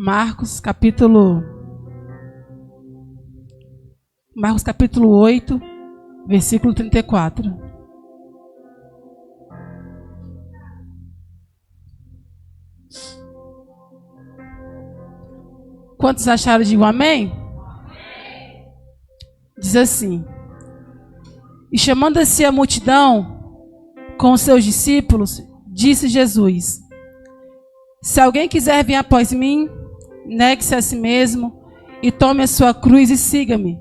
Marcos capítulo 8, versículo 34. Quantos acharam? Digo amém? Diz assim: e chamando-se a multidão com os seus discípulos, disse Jesus: se alguém quiser vir após mim, negue-se a si mesmo e tome a sua cruz e siga-me.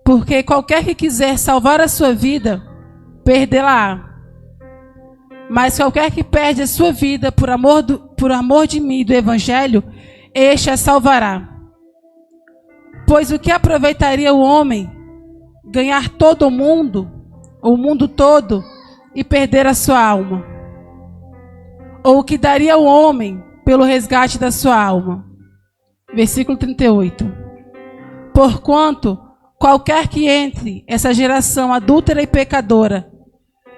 Porque qualquer que quiser salvar a sua vida, perdê-la-á. Mas qualquer que perde a sua vida por amor de mim e do Evangelho, este a salvará. Pois o que aproveitaria o homem ganhar todo o mundo todo, e perder a sua alma? Ou o que daria o homem pelo resgate da sua alma? Versículo 38. Porquanto qualquer que entre essa geração adúltera e pecadora,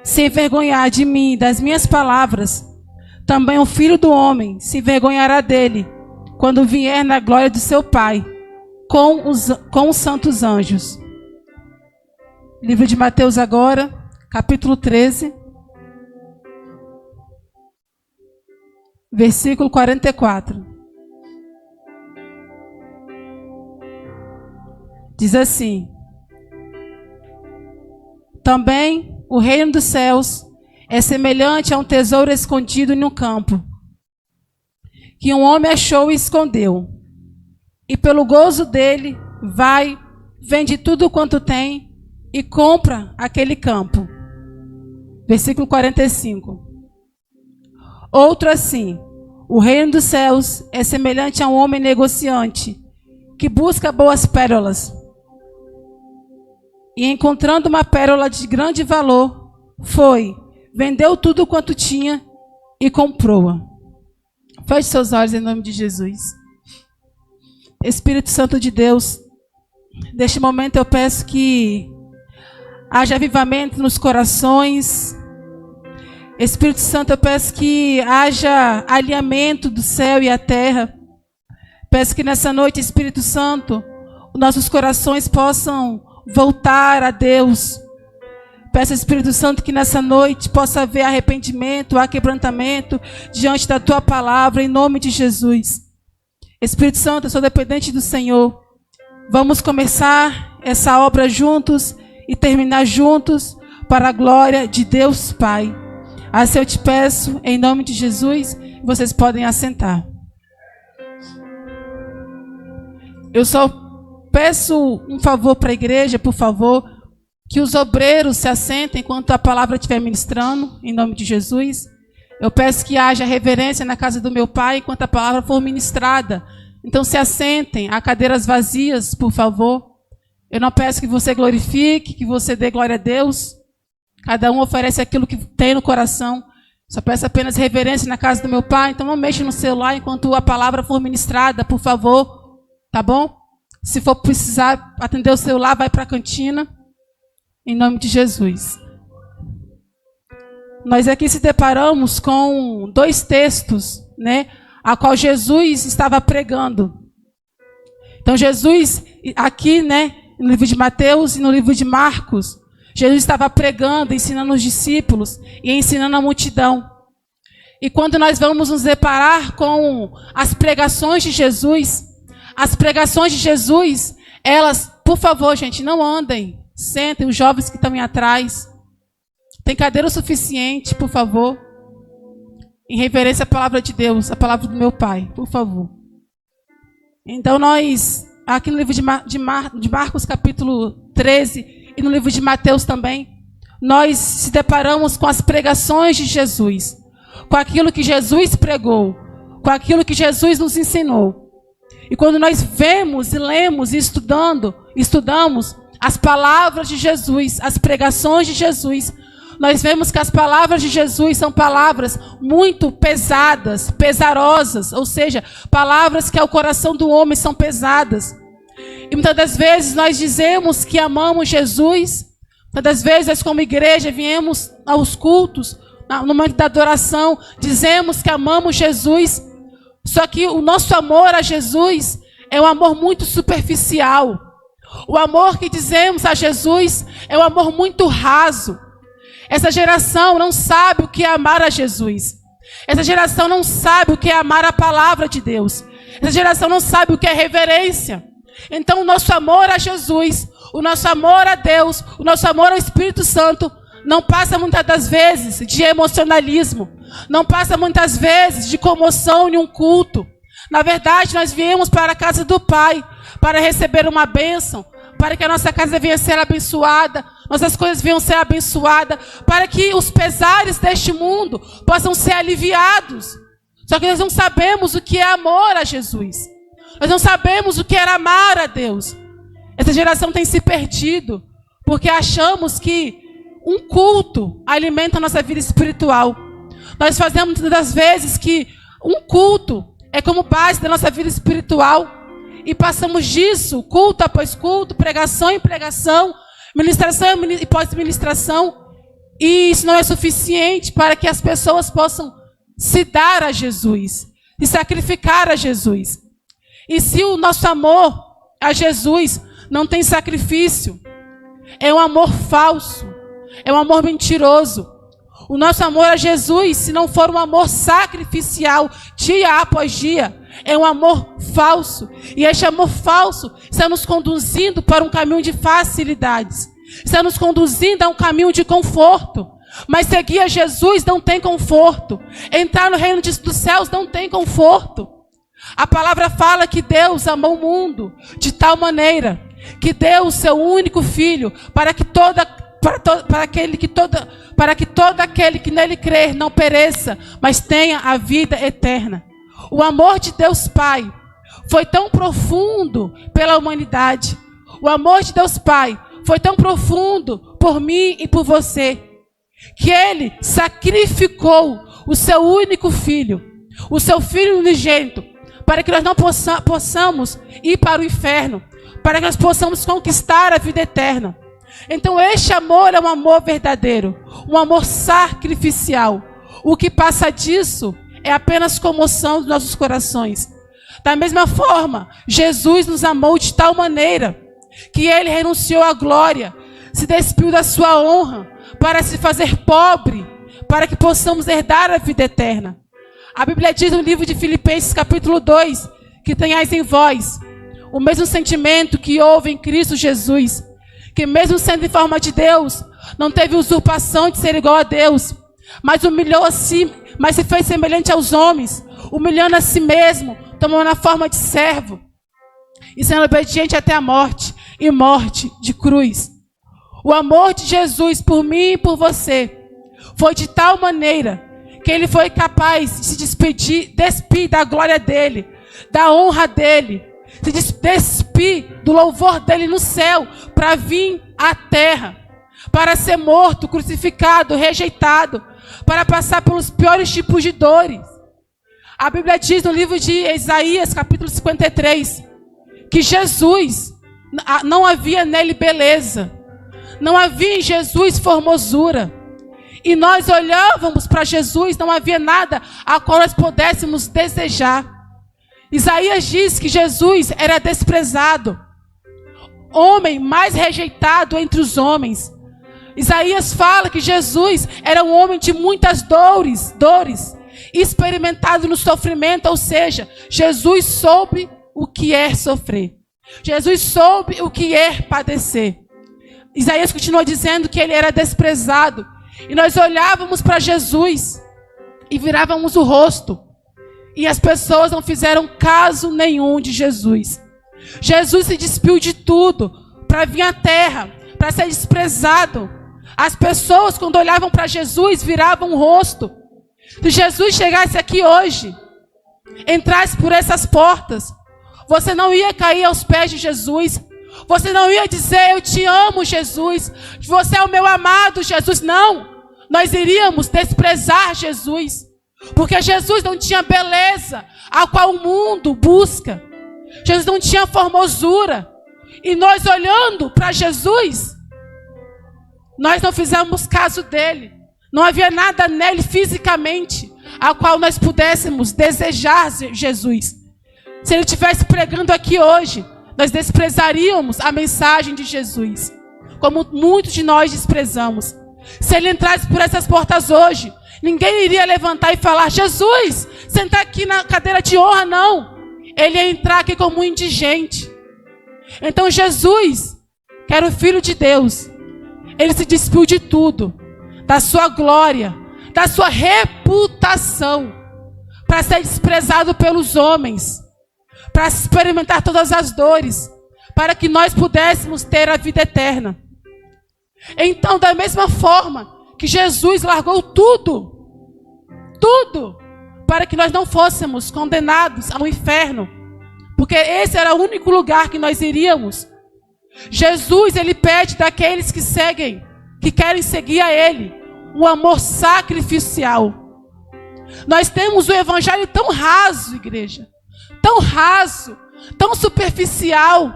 se envergonhar de mim e das minhas palavras, também o Filho do Homem se envergonhará dele, quando vier na glória do seu Pai, com os santos anjos. Livro de Mateus agora, capítulo 13, versículo 44. Diz assim: também o reino dos céus é semelhante a um tesouro escondido em um campo, que um homem achou e escondeu. E pelo gozo dele, vai, vende tudo quanto tem e compra aquele campo. Versículo 45. Outro assim: o reino dos céus é semelhante a um homem negociante, que busca boas pérolas. E encontrando uma pérola de grande valor, vendeu tudo quanto tinha e comprou-a. Feche seus olhos em nome de Jesus. Espírito Santo de Deus, neste momento eu peço que haja avivamento nos corações. Espírito Santo, eu peço que haja alinhamento do céu e a terra. Peço que nessa noite, Espírito Santo, nossos corações possam voltar a Deus. Peço, Espírito Santo, que nessa noite possa haver arrependimento, quebrantamento diante da Tua palavra, em nome de Jesus. Espírito Santo, eu sou dependente do Senhor. Vamos começar essa obra juntos e terminar juntos para a glória de Deus Pai. Assim eu te peço, em nome de Jesus, vocês podem assentar. Eu só peço um favor para a igreja, por favor, que os obreiros se assentem enquanto a palavra estiver ministrando, em nome de Jesus. Eu peço que haja reverência na casa do meu Pai enquanto a palavra for ministrada. Então se assentem, há cadeiras vazias, por favor. Eu não peço que você glorifique, que você dê glória a Deus. Cada um oferece aquilo que tem no coração. Só peço apenas reverência na casa do meu Pai. Então não mexa no celular enquanto a palavra for ministrada, por favor. Tá bom? Se for precisar atender o celular, vai para a cantina. Em nome de Jesus. Nós aqui se deparamos com dois textos, né, a qual Jesus estava pregando. Então Jesus, aqui, né, no livro de Mateus e no livro de Marcos, Jesus estava pregando, ensinando os discípulos e ensinando a multidão. E quando nós vamos nos deparar com as pregações de Jesus, elas, por favor, gente, não andem, sentem, os jovens que estão aí atrás. Tem cadeira o suficiente, por favor. Em reverência à palavra de Deus, a palavra do meu Pai, por favor. Então nós, aqui no livro de Marcos capítulo 13 e no livro de Mateus também, nós se deparamos com as pregações de Jesus, com aquilo que Jesus pregou, com aquilo que Jesus nos ensinou. E quando nós vemos e lemos e estudamos as palavras de Jesus, as pregações de Jesus, nós vemos que as palavras de Jesus são palavras muito pesadas, pesarosas, ou seja, palavras que ao coração do homem são pesadas. E muitas das vezes nós dizemos que amamos Jesus, muitas das vezes nós como igreja viemos aos cultos, no momento da adoração, dizemos que amamos Jesus, Só que o nosso amor a Jesus é um amor muito superficial. O amor que dizemos a Jesus é um amor muito raso. Essa geração não sabe o que é amar a Jesus. Essa geração não sabe o que é amar a palavra de Deus. Essa geração não sabe o que é reverência. Então o nosso amor a Jesus, o nosso amor a Deus, o nosso amor ao Espírito Santo não passa muitas das vezes de emocionalismo. Não passa muitas vezes de comoção em um culto. Na verdade, nós viemos para a casa do Pai para receber uma bênção, para que a nossa casa venha a ser abençoada, nossas coisas venham a ser abençoadas, para que os pesares deste mundo possam ser aliviados. Só que nós não sabemos o que é amor a Jesus. Nós não sabemos o que é amar a Deus. Essa geração tem se perdido, porque achamos que um culto alimenta a nossa vida espiritual. Nós fazemos muitas das vezes que um culto é como base da nossa vida espiritual. E passamos disso, culto após culto, pregação em pregação, ministração e pós-ministração. E isso não é suficiente para que as pessoas possam se dar a Jesus, se sacrificar a Jesus. E se o nosso amor a Jesus não tem sacrifício, é um amor falso, é um amor mentiroso. O nosso amor a Jesus, se não for um amor sacrificial, dia após dia, é um amor falso. E este amor falso está nos conduzindo para um caminho de facilidades. Está nos conduzindo a um caminho de conforto. Mas seguir a Jesus não tem conforto. Entrar no reino dos céus não tem conforto. A palavra fala que Deus amou o mundo de tal maneira que deu o seu único filho para que todo aquele que nele crer não pereça, mas tenha a vida eterna. O amor de Deus Pai foi tão profundo pela humanidade. O amor de Deus Pai foi tão profundo por mim e por você, que Ele sacrificou o seu único filho, o seu filho unigênito, para que nós não possamos ir para o inferno, para que nós possamos conquistar a vida eterna. Então este amor é um amor verdadeiro, um amor sacrificial. O que passa disso é apenas comoção dos nossos corações. Da mesma forma, Jesus nos amou de tal maneira que Ele renunciou à glória, se despiu da sua honra para se fazer pobre, para que possamos herdar a vida eterna. A Bíblia diz no livro de Filipenses capítulo 2, que tenhais em vós o mesmo sentimento que houve em Cristo Jesus, que mesmo sendo em forma de Deus, não teve usurpação de ser igual a Deus, mas humilhou a si, mas se fez semelhante aos homens, humilhando a si mesmo, tomando a forma de servo, e sendo obediente até a morte, e morte de cruz. O amor de Jesus por mim e por você foi de tal maneira que Ele foi capaz de se despir da glória dEle, da honra dEle, se despir do louvor dEle no céu, para vir à terra, para ser morto, crucificado, rejeitado, para passar pelos piores tipos de dores. A Bíblia diz no livro de Isaías, capítulo 53, que Jesus, não havia nele beleza, não havia em Jesus formosura. E nós olhávamos para Jesus, não havia nada a qual nós pudéssemos desejar. Isaías diz que Jesus era desprezado, homem mais rejeitado entre os homens. Isaías fala que Jesus era um homem de muitas dores, experimentado no sofrimento, ou seja, Jesus soube o que é sofrer. Jesus soube o que é padecer. Isaías continua dizendo que ele era desprezado. E nós olhávamos para Jesus e virávamos o rosto. E as pessoas não fizeram caso nenhum de Jesus. Jesus se despiu de tudo para vir à terra, para ser desprezado. As pessoas, quando olhavam para Jesus, viravam o rosto. Se Jesus chegasse aqui hoje, entrasse por essas portas, você não ia cair aos pés de Jesus. Você não ia dizer, eu te amo, Jesus. Você é o meu amado, Jesus. Não. Nós iríamos desprezar Jesus. Porque Jesus não tinha beleza a qual o mundo busca. Jesus não tinha formosura. E nós olhando para Jesus, nós não fizemos caso dele. Não havia nada nele fisicamente. a qual nós pudéssemos desejar Jesus. Se ele estivesse pregando aqui hoje, nós desprezaríamos a mensagem de Jesus, como muitos de nós desprezamos. Se ele entrasse por essas portas hoje, ninguém iria levantar e falar: Jesus, sentar aqui na cadeira de honra, não. Ele ia entrar aqui como um indigente. Então Jesus, que era o Filho de Deus, ele se despiu de tudo, da sua glória, da sua reputação, para ser desprezado pelos homens, para experimentar todas as dores, para que nós pudéssemos ter a vida eterna. Então, da mesma forma que Jesus largou tudo, para que nós não fôssemos condenados ao inferno, porque esse era o único lugar que nós iríamos. Jesus, ele pede daqueles que seguem, que querem seguir a ele, um amor sacrificial. Nós temos um evangelho tão raso, igreja, tão raso, tão superficial.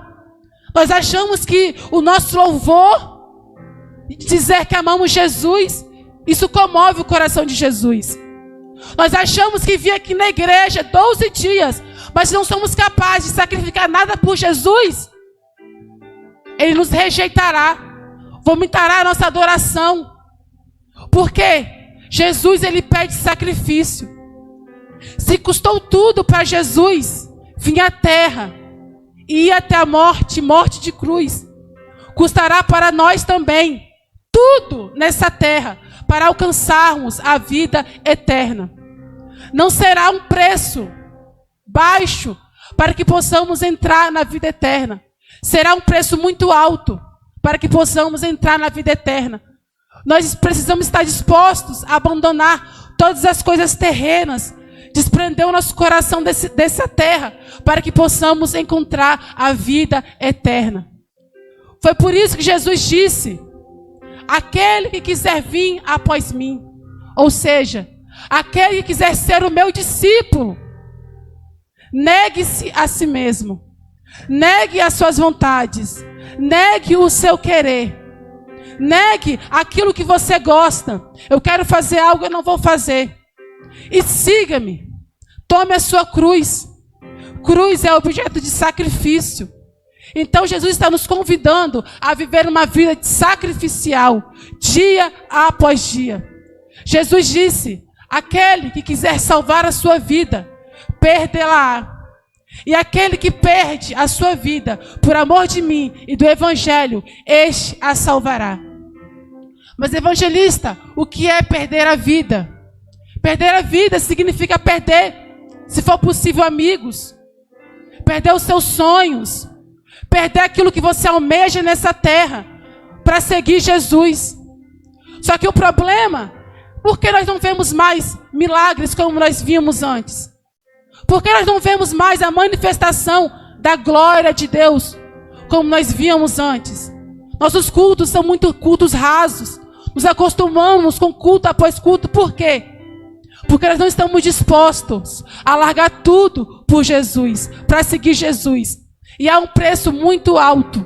Nós achamos que o nosso louvor, dizer que amamos Jesus, isso comove o coração de Jesus. Nós achamos que vir aqui na igreja 12 dias, mas não somos capazes de sacrificar nada por Jesus, ele nos rejeitará, vomitará a nossa adoração. Porque Jesus, ele pede sacrifício. Se custou tudo para Jesus vir à terra e ir até a morte, morte de cruz, custará para nós também tudo nessa terra, para alcançarmos a vida eterna. Não será um preço baixo para que possamos entrar na vida eterna. Será um preço muito alto para que possamos entrar na vida eterna. Nós precisamos estar dispostos a abandonar todas as coisas terrenas, desprender o nosso coração dessa terra, para que possamos encontrar a vida eterna. Foi por isso que Jesus disse: aquele que quiser vir após mim, ou seja, aquele que quiser ser o meu discípulo, negue-se a si mesmo, negue as suas vontades, negue o seu querer, negue aquilo que você gosta. Eu quero fazer algo, eu não vou fazer. E siga-me. Tome a sua cruz. Cruz é objeto de sacrifício. Então Jesus está nos convidando a viver uma vida sacrificial, dia após dia. Jesus disse: aquele que quiser salvar a sua vida, perdê-la-á. E aquele que perde a sua vida por amor de mim e do evangelho, este a salvará. Mas, evangelista, o que é perder a vida? Perder a vida significa perder, se for possível, amigos, perder os seus sonhos, perder aquilo que você almeja nessa terra para seguir Jesus. Só que o problema, por que nós não vemos mais milagres como nós víamos antes? Por que nós não vemos mais a manifestação da glória de Deus como nós víamos antes? Nossos cultos são muito cultos rasos. Nos acostumamos com culto após culto. Por quê? Porque nós não estamos dispostos a largar tudo por Jesus, para seguir Jesus. E há um preço muito alto.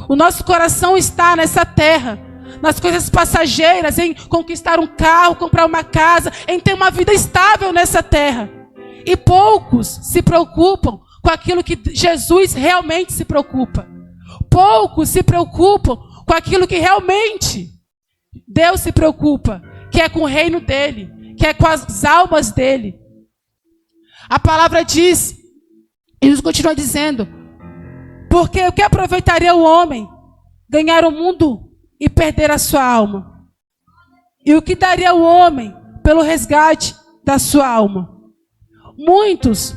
O nosso coração está nessa terra, nas coisas passageiras, em conquistar um carro, comprar uma casa, em ter uma vida estável nessa terra. E poucos se preocupam com aquilo que Jesus realmente se preocupa. Poucos se preocupam com aquilo que realmente Deus se preocupa, que é com o reino dele, que é com as almas dele. A palavra diz, e Jesus continua dizendo: porque o que aproveitaria o homem ganhar o mundo e perder a sua alma? E o que daria o homem pelo resgate da sua alma? Muitos,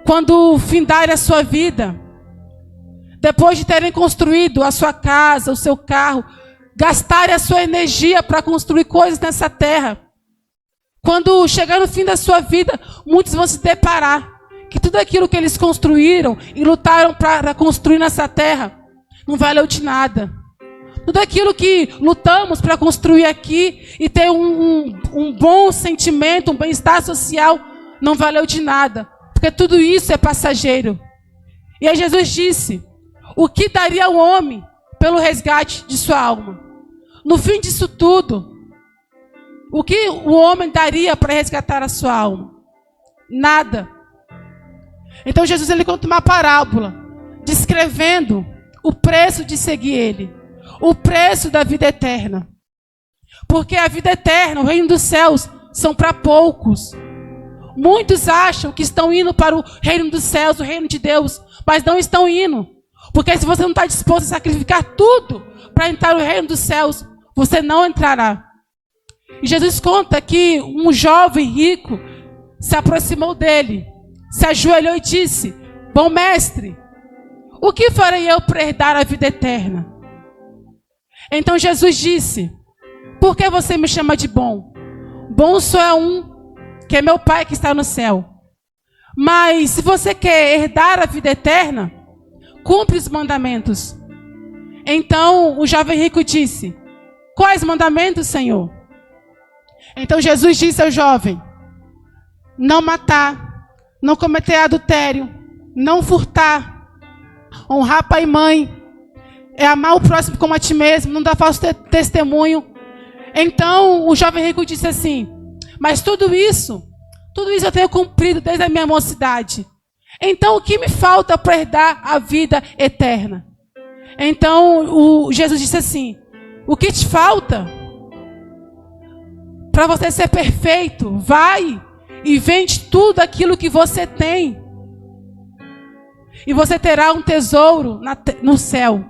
quando findarem a sua vida, depois de terem construído a sua casa, o seu carro, gastarem a sua energia para construir coisas nessa terra, quando chegar no fim da sua vida, muitos vão se deparar que tudo aquilo que eles construíram e lutaram para construir nessa terra não valeu de nada. Tudo aquilo que lutamos para construir aqui e ter um bom sentimento, um bem-estar social, não valeu de nada, porque tudo isso é passageiro. E aí Jesus disse: o que daria o homem pelo resgate de sua alma? No fim disso tudo, O que o homem daria para resgatar a sua alma? Nada. Então Jesus ele conta uma parábola, descrevendo o preço de seguir ele, o preço da vida eterna. Porque a vida eterna, o reino dos céus, são para poucos. Muitos acham que estão indo para o reino dos céus, o reino de Deus, mas não estão indo. Porque se você não está disposto a sacrificar tudo para entrar no reino dos céus, você não entrará. E Jesus conta que um jovem rico se aproximou dele, se ajoelhou e disse: bom mestre, o que farei eu para herdar a vida eterna? Então Jesus disse: por que você me chama de bom? Bom só é um, que é meu Pai que está no céu. Mas se você quer herdar a vida eterna, cumpre os mandamentos. Então o jovem rico disse: quais mandamentos, Senhor? Então Jesus disse ao jovem: não matar, não cometer adultério, não furtar, honrar pai e mãe, amar o próximo como a ti mesmo, não dar falso testemunho. Então o jovem rico disse assim: mas tudo isso eu tenho cumprido desde a minha mocidade. Então o que me falta para herdar a vida eterna? Então Jesus disse assim: o que te falta? Para você ser perfeito, vai e vende tudo aquilo que você tem, e você terá um tesouro no céu.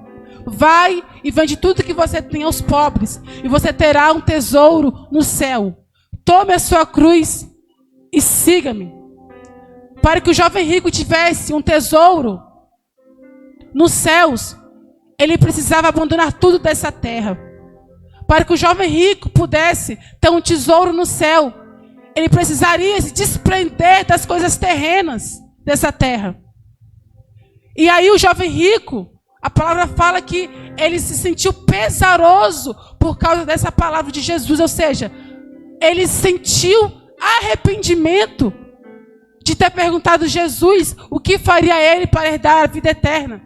Vai e vende tudo que você tem aos pobres, e você terá um tesouro no céu. Tome a sua cruz e siga-me. Para que o jovem rico tivesse um tesouro nos céus, ele precisava abandonar tudo dessa terra. Para que o jovem rico pudesse ter um tesouro no céu, ele precisaria se desprender das coisas terrenas dessa terra. E aí o jovem rico, a palavra fala que ele se sentiu pesaroso por causa dessa palavra de Jesus. Ou seja, ele sentiu arrependimento de ter perguntado a Jesus o que faria ele para herdar a vida eterna.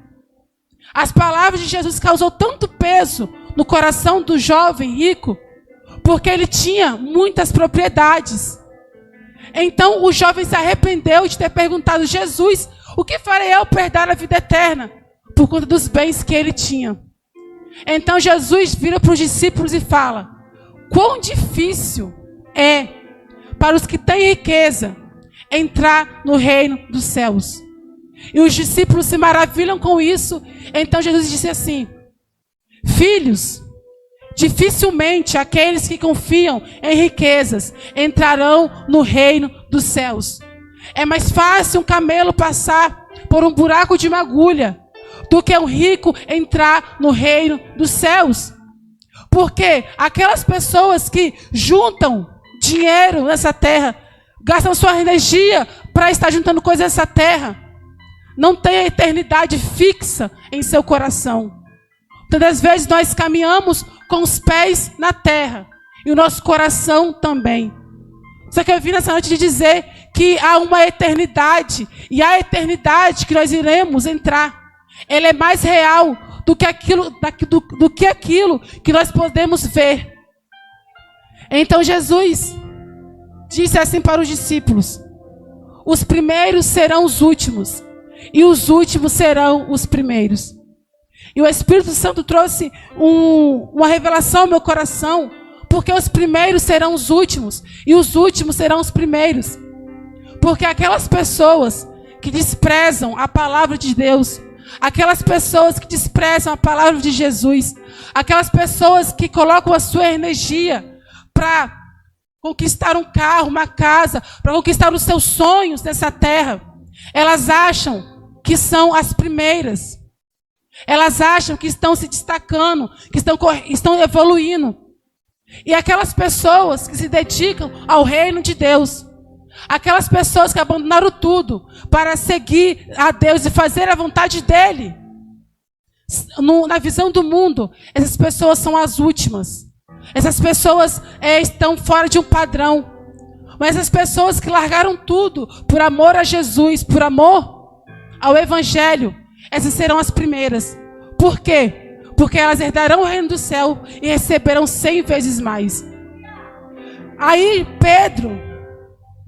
As palavras de Jesus causou tanto peso no coração do jovem rico, porque ele tinha muitas propriedades. Então o jovem se arrependeu de ter perguntado a Jesus: o que farei eu para herdar a vida eterna? Por conta dos bens que ele tinha. Então Jesus vira para os discípulos e fala: quão difícil é para os que têm riqueza entrar no reino dos céus. E os discípulos se maravilham com isso. Então Jesus disse assim: filhos, dificilmente aqueles que confiam em riquezas entrarão no reino dos céus. É mais fácil um camelo passar por um buraco de uma agulha do que um rico entrar no reino dos céus. Porque aquelas pessoas que juntam dinheiro nessa terra, gastam sua energia para estar juntando coisas nessa terra, não tem a eternidade fixa em seu coração. Tantas vezes nós caminhamos com os pés na terra e o nosso coração também. Só que eu vim nessa noite de dizer que há uma eternidade, e a eternidade que nós iremos entrar, ela é mais real do que aquilo que nós podemos ver. Então Jesus disse assim para os discípulos: os primeiros serão os últimos, e os últimos serão os primeiros. E o Espírito Santo trouxe uma revelação ao meu coração, porque os primeiros serão os últimos, e os últimos serão os primeiros. Porque aquelas pessoas que desprezam a palavra de Deus, aquelas pessoas que desprezam a palavra de Jesus, aquelas pessoas que colocam a sua energia para conquistar um carro, uma casa, para conquistar os seus sonhos nessa terra, elas acham que são as primeiras. Elas acham que estão se destacando, que estão evoluindo. E aquelas pessoas que se dedicam ao reino de Deus, aquelas pessoas que abandonaram tudo para seguir a Deus e fazer a vontade dEle, na visão do mundo, essas pessoas são as últimas. Essas pessoas estão fora de um padrão. Mas as pessoas que largaram tudo por amor a Jesus, por amor ao Evangelho, essas serão as primeiras. Por quê? Porque elas herdarão o reino do céu e receberão 100 vezes mais. Aí Pedro,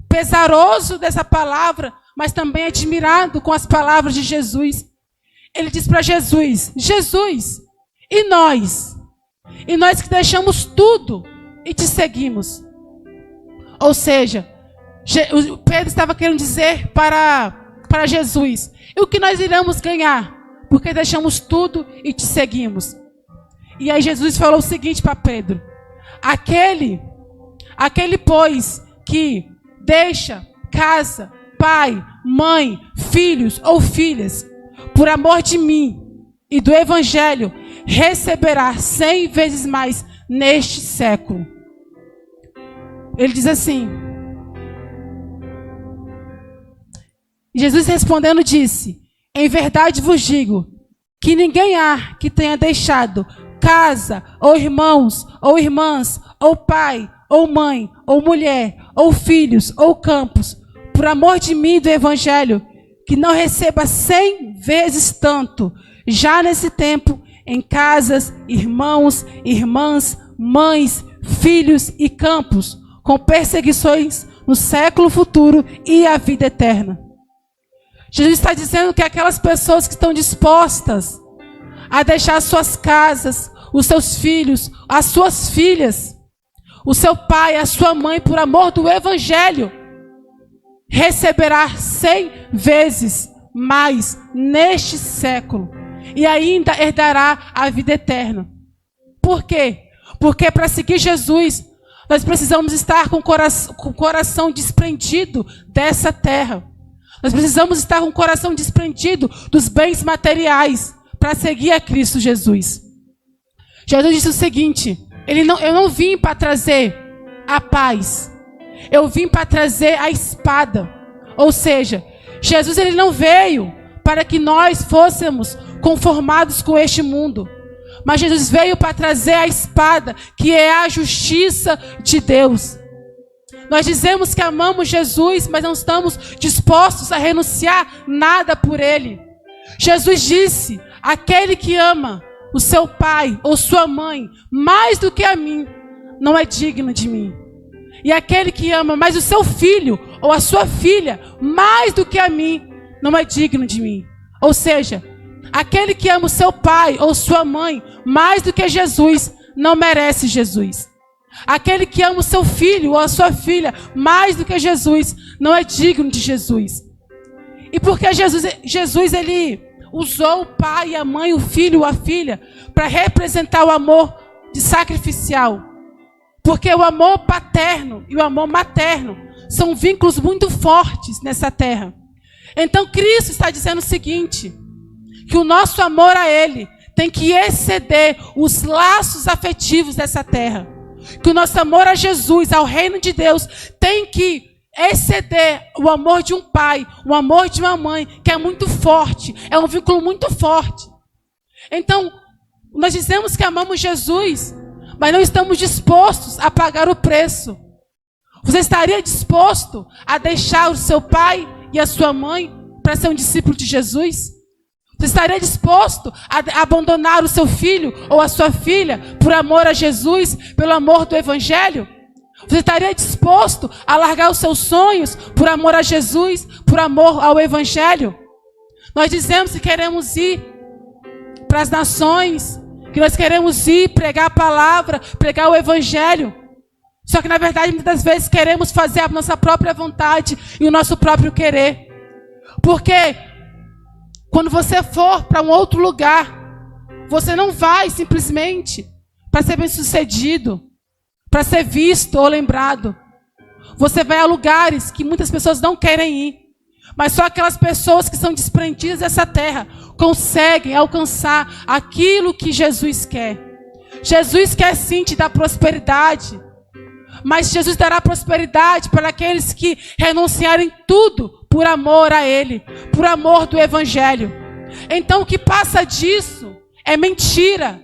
pesaroso dessa palavra, mas também admirado com as palavras de Jesus, ele diz para Jesus: Jesus, e nós? E nós que deixamos tudo e te seguimos. Ou seja, Pedro estava querendo dizer para Jesus: e o que nós iremos ganhar? Porque deixamos tudo e te seguimos. E aí Jesus falou o seguinte para Pedro: aquele, pois, que deixa casa, pai, mãe, filhos ou filhas, por amor de mim e do Evangelho, receberá 100 vezes mais neste século. Ele diz assim. Jesus respondendo disse: em verdade vos digo, que ninguém há que tenha deixado casa, ou irmãos, ou irmãs, ou pai, ou mãe, ou mulher, ou filhos, ou campos, por amor de mim e do Evangelho, que não receba 100 vezes tanto, já nesse tempo, em casas, irmãos, irmãs, mães, filhos e campos, com perseguições no século futuro e a vida eterna. Jesus está dizendo que aquelas pessoas que estão dispostas a deixar suas casas, os seus filhos, as suas filhas, o seu pai, a sua mãe, por amor do Evangelho, receberá 100 vezes mais neste século e ainda herdará a vida eterna. Por quê? Porque para seguir Jesus, nós precisamos estar com o coração desprendido dessa terra. Nós precisamos estar com o coração desprendido dos bens materiais para seguir a Cristo Jesus. Jesus disse o seguinte: eu não vim para trazer a paz, eu vim para trazer a espada. Ou seja, Jesus ele não veio para que nós fôssemos conformados com este mundo, mas Jesus veio para trazer a espada, que é a justiça de Deus. Nós dizemos que amamos Jesus, mas não estamos dispostos a renunciar nada por Ele. Jesus disse: aquele que ama o seu pai ou sua mãe mais do que a mim, não é digno de mim. E aquele que ama mais o seu filho ou a sua filha mais do que a mim, não é digno de mim. Ou seja, aquele que ama o seu pai ou sua mãe mais do que Jesus, não merece Jesus. Aquele que ama o seu filho ou a sua filha mais do que Jesus, não é digno de Jesus. E porque Jesus ele usou o pai, a mãe, o filho ou a filha para representar o amor de sacrificial. Porque o amor paterno e o amor materno são vínculos muito fortes nessa terra. Então Cristo está dizendo o seguinte: que o nosso amor a Ele tem que exceder os laços afetivos dessa terra. Que o nosso amor a Jesus, ao reino de Deus, tem que exceder o amor de um pai, o amor de uma mãe, que é muito forte, é um vínculo muito forte. Então, nós dizemos que amamos Jesus, mas não estamos dispostos a pagar o preço. Você estaria disposto a deixar o seu pai e a sua mãe para ser um discípulo de Jesus? Você estaria disposto a abandonar o seu filho ou a sua filha por amor a Jesus, pelo amor do Evangelho? Você estaria disposto a largar os seus sonhos por amor a Jesus, por amor ao Evangelho? Nós dizemos que queremos ir para as nações, que nós queremos ir pregar a palavra, pregar o Evangelho. Só que na verdade muitas vezes queremos fazer a nossa própria vontade e o nosso próprio querer. Porque quando você for para um outro lugar, você não vai simplesmente para ser bem-sucedido, para ser visto ou lembrado. Você vai a lugares que muitas pessoas não querem ir, mas só aquelas pessoas que são desprendidas dessa terra conseguem alcançar aquilo que Jesus quer. Jesus quer sim te dar prosperidade, mas Jesus dará prosperidade para aqueles que renunciarem tudo por amor a Ele, por amor do Evangelho. Então o que passa disso é mentira.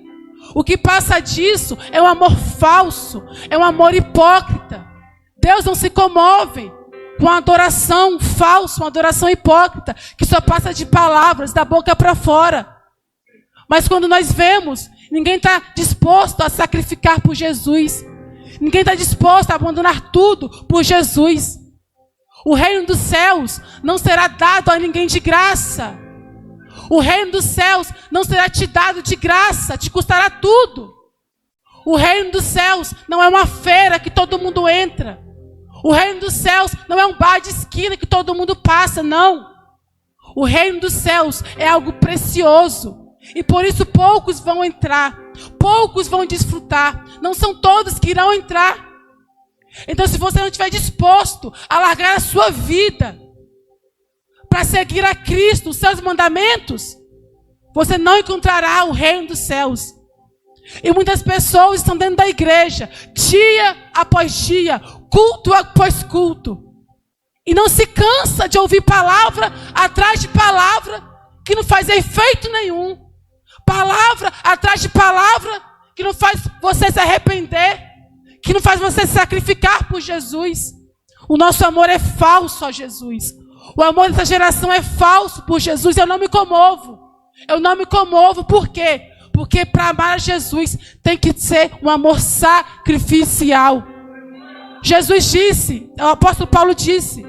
O que passa disso é um amor falso, é um amor hipócrita. Deus não se comove com uma adoração falsa, uma adoração hipócrita, que só passa de palavras, da boca para fora. Mas quando nós vemos, ninguém está disposto a sacrificar por Jesus. Ninguém está disposto a abandonar tudo por Jesus. O reino dos céus não será dado a ninguém de graça. O reino dos céus não será te dado de graça, te custará tudo. O reino dos céus não é uma feira que todo mundo entra. O reino dos céus não é um bar de esquina que todo mundo passa, não. O reino dos céus é algo precioso. E por isso poucos vão entrar, poucos vão desfrutar. Não são todos que irão entrar. Então, se você não estiver disposto a largar a sua vida para seguir a Cristo, os seus mandamentos, você não encontrará o reino dos céus. E muitas pessoas estão dentro da igreja, dia após dia, culto após culto, e não se cansa de ouvir palavra atrás de palavra que não faz efeito nenhum. Palavra atrás de palavra que não faz você se arrepender, que não faz você se sacrificar por Jesus. O nosso amor é falso a Jesus. O amor dessa geração é falso por Jesus. Eu não me comovo. Eu não me comovo. Por quê? Porque para amar a Jesus tem que ser um amor sacrificial. Jesus disse, o apóstolo Paulo disse: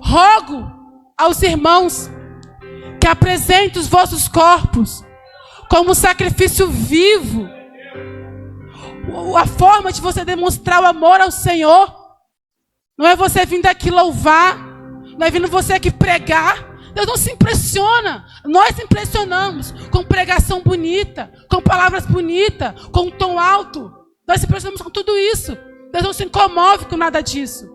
rogo aos irmãos que apresentem os vossos corpos como sacrifício vivo. A forma de você demonstrar o amor ao Senhor não é você vindo aqui louvar, não é vindo você aqui pregar. Deus não se impressiona. Nós se impressionamos com pregação bonita, com palavras bonitas, com um tom alto. Nós se impressionamos com tudo isso. Deus não se comove com nada disso.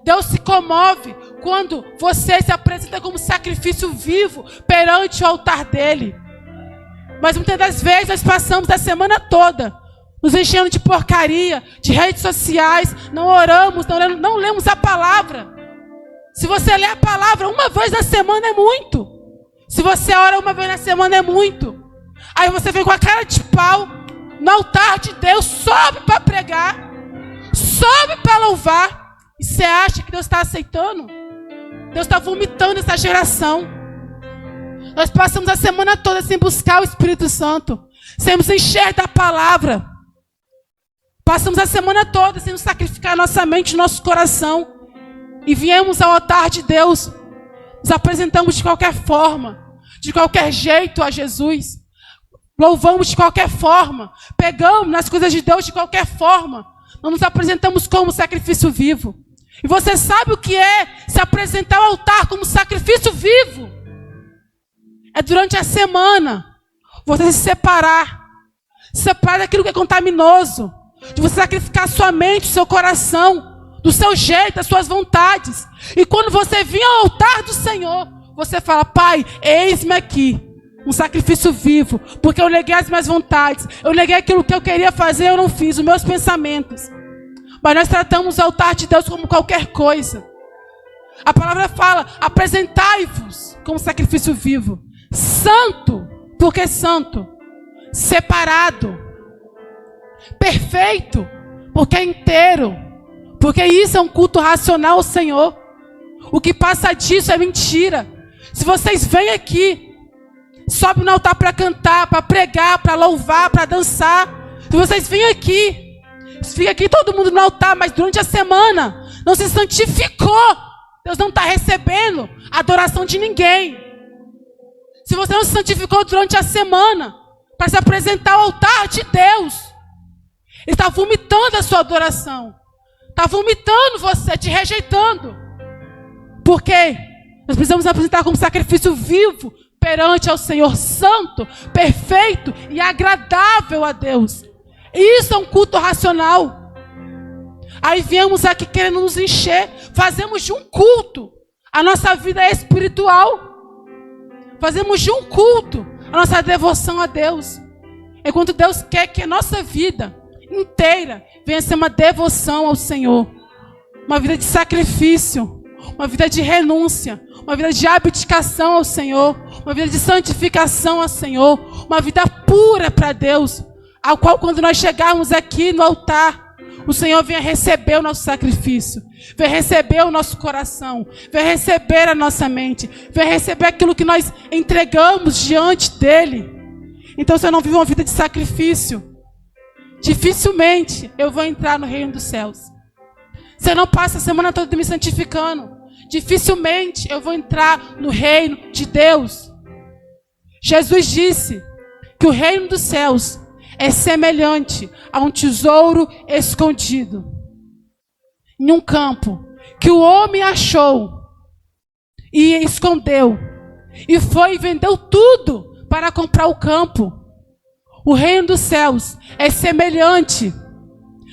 Deus se comove quando você se apresenta como sacrifício vivo perante o altar dele. Mas muitas das vezes nós passamos a semana toda nos enchendo de porcaria, de redes sociais, não oramos, não lemos a palavra. Se você lê a palavra uma vez na semana é muito. Se você ora uma vez na semana é muito. Aí você vem com a cara de pau no altar de Deus, sobe para pregar, sobe para louvar. E você acha que Deus está aceitando? Deus está vomitando essa geração. Nós passamos a semana toda sem buscar o Espírito Santo, sem nos encher da palavra. Passamos a semana toda sem nos sacrificar nossa mente, nosso coração. E viemos ao altar de Deus, nos apresentamos de qualquer forma, de qualquer jeito a Jesus. Louvamos de qualquer forma, pegamos nas coisas de Deus de qualquer forma. Não nos apresentamos como sacrifício vivo. E você sabe o que é se apresentar ao altar como sacrifício vivo? É durante a semana você se separar daquilo que é contaminoso, de você sacrificar sua mente, seu coração, do seu jeito, das suas vontades. E quando você vir ao altar do Senhor, você fala: Pai, eis-me aqui, um sacrifício vivo, porque eu neguei as minhas vontades, eu neguei aquilo que eu queria fazer, eu não fiz, os meus pensamentos. Mas nós tratamos o altar de Deus como qualquer coisa. A palavra fala: apresentai-vos como sacrifício vivo, santo, porque santo, separado, perfeito, porque é inteiro, porque isso é um culto racional ao Senhor. O que passa disso é mentira. Se vocês vêm aqui, sobem no altar para cantar, para pregar, para louvar, para dançar. Se vocês vêm aqui, fica aqui todo mundo no altar, mas durante a semana não se santificou, Deus não está recebendo a adoração de ninguém. Se você não se santificou durante a semana para se apresentar ao altar de Deus, Ele está vomitando a sua adoração. Está vomitando você, te rejeitando. Por quê? Nós precisamos apresentar como sacrifício vivo perante ao Senhor, santo, perfeito e agradável a Deus. Isso é um culto racional. Aí viemos aqui querendo nos encher, fazemos de um culto a nossa vida espiritual. Fazemos de um culto a nossa devoção a Deus. Enquanto Deus quer que a nossa vida inteira venha ser uma devoção ao Senhor. Uma vida de sacrifício, uma vida de renúncia, uma vida de abdicação ao Senhor, uma vida de santificação ao Senhor, uma vida pura para Deus, ao qual quando nós chegarmos aqui no altar, o Senhor venha receber o nosso sacrifício, venha receber o nosso coração, venha receber a nossa mente, venha receber aquilo que nós entregamos diante dele. Então, se eu não vivo uma vida de sacrifício, dificilmente eu vou entrar no reino dos céus. Se eu não passo a semana toda me santificando, dificilmente eu vou entrar no reino de Deus. Jesus disse que o reino dos céus é semelhante a um tesouro escondido em um campo, que o homem achou e escondeu, e foi e vendeu tudo para comprar o campo. O reino dos céus é semelhante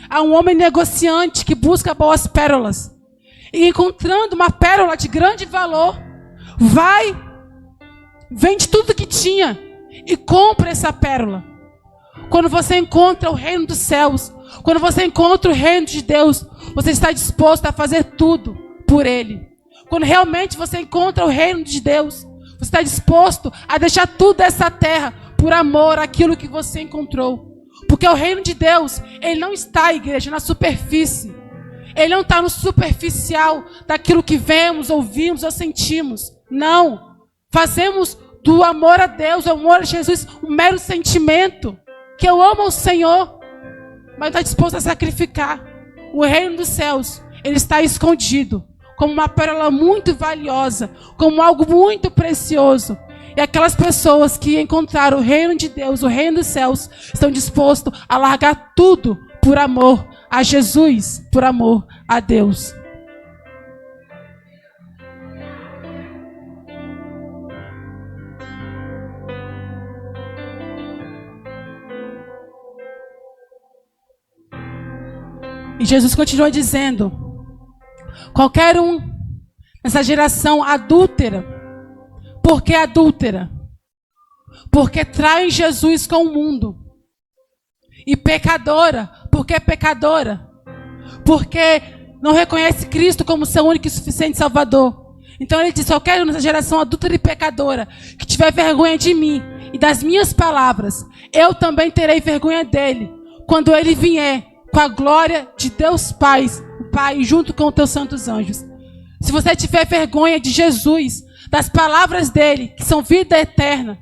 a um homem negociante que busca boas pérolas, e encontrando uma pérola de grande valor, vai, vende tudo que tinha e compra essa pérola. Quando você encontra o reino dos céus, quando você encontra o reino de Deus, você está disposto a fazer tudo por Ele. Quando realmente você encontra o reino de Deus, você está disposto a deixar tudo dessa terra por amor àquilo que você encontrou. Porque o reino de Deus, ele não está, igreja, na superfície. Ele não está no superficial daquilo que vemos, ouvimos ou sentimos. Não. Fazemos do amor a Deus, do amor a Jesus, um mero sentimento. Que eu amo o Senhor, mas está disposto a sacrificar. O reino dos céus, ele está escondido como uma pérola muito valiosa, como algo muito precioso. E aquelas pessoas que encontraram o reino de Deus, o reino dos céus, estão dispostos a largar tudo por amor a Jesus, por amor a Deus. E Jesus continua dizendo: qualquer um nessa geração adúltera. Por que adúltera? Porque trai Jesus com o mundo. E pecadora. Por que pecadora? Porque não reconhece Cristo como seu único e suficiente Salvador. Então ele diz: qualquer um nessa geração adúltera e pecadora que tiver vergonha de mim e das minhas palavras, eu também terei vergonha dele quando ele vier com a glória de Deus Pai, junto com os teus santos anjos. Se você tiver vergonha de Jesus, das palavras dele, que são vida eterna,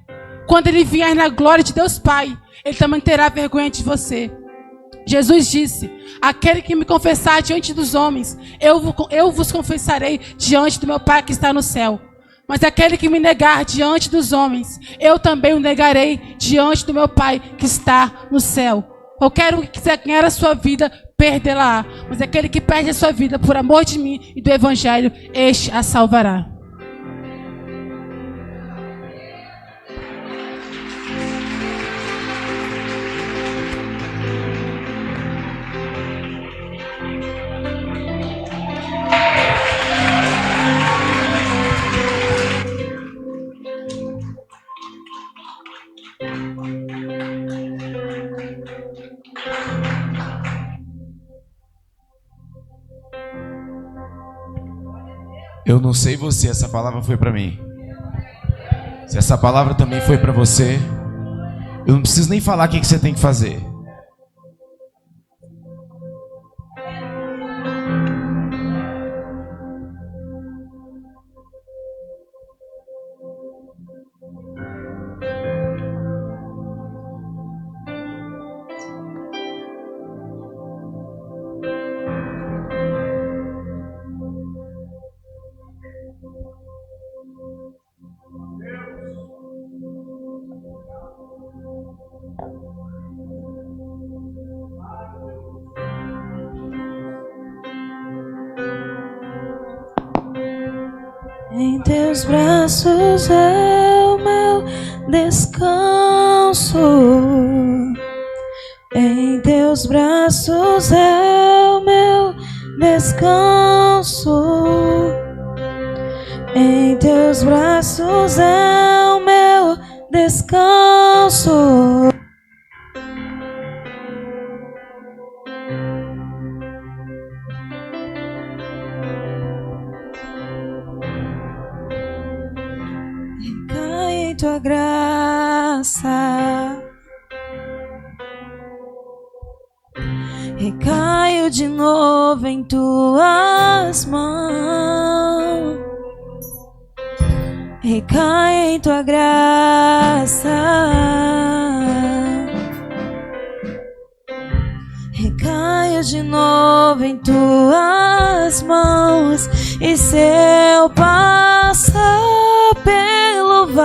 quando ele vier na glória de Deus Pai, ele também terá vergonha de você. Jesus disse: aquele que me confessar diante dos homens, eu vos confessarei diante do meu Pai que está no céu. Mas aquele que me negar diante dos homens, eu também o negarei diante do meu Pai que está no céu. Qualquer um que quiser ganhar a sua vida, perdê-la. Mas aquele que perde a sua vida por amor de mim e do Evangelho, este a salvará. Eu não sei você, essa palavra foi para mim. Se essa palavra também foi para você, eu não preciso nem falar o que você tem que fazer. Em teus braços é o meu descanso. Em teus braços é o meu descanso. Em teus braços é o meu descanso. Recai em tua graça. Recaio de novo em tuas mãos. Recai em tua graça. de novo em tuas mãos. E se eu passar pelo vale